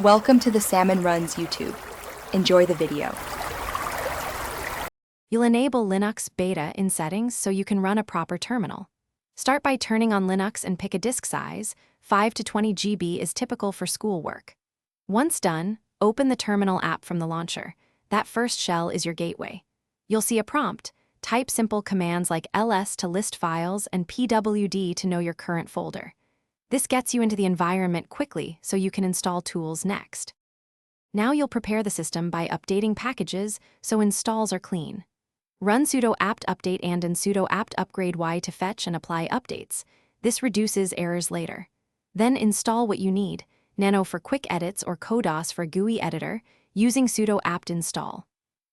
Welcome to the Salmon Runs YouTube. Enjoy the video. You'll enable Linux Beta in settings so you can run a proper terminal. Start by turning on Linux and pick a disk size. 5 to 20 GB is typical for schoolwork. Once done, open the terminal app from the launcher. That first shell is your gateway. You'll see a prompt. Type simple commands like ls to list files and pwd to know your current folder. This gets you into the environment quickly so you can install tools next. Now you'll prepare the system by updating packages so installs are clean. Run sudo apt update and sudo apt upgrade y to fetch and apply updates. This reduces errors later. Then install what you need, nano for quick edits or codos for GUI editor, using sudo apt install.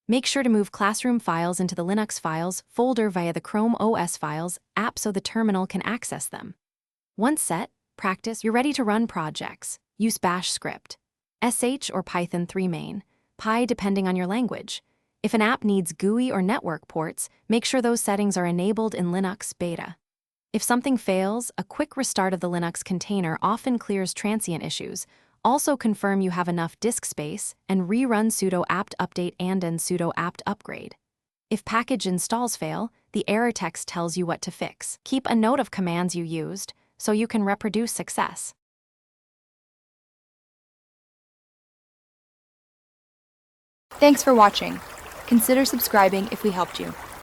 Make sure to move classroom files into the Linux files folder via the Chrome OS files app so the terminal can access them. Once set, practice, you're ready to run projects. Use bash script. sh or Python 3 main, Py depending on your language. If an app needs GUI or network ports, make sure those settings are enabled in Linux Beta. If something fails, a quick restart of the Linux container often clears transient issues. Also confirm you have enough disk space and rerun sudo apt update and sudo apt upgrade. If package installs fail, the error text tells you what to fix. Keep a note of commands you used so you can reproduce success. Thanks for watching. Consider subscribing if we helped you.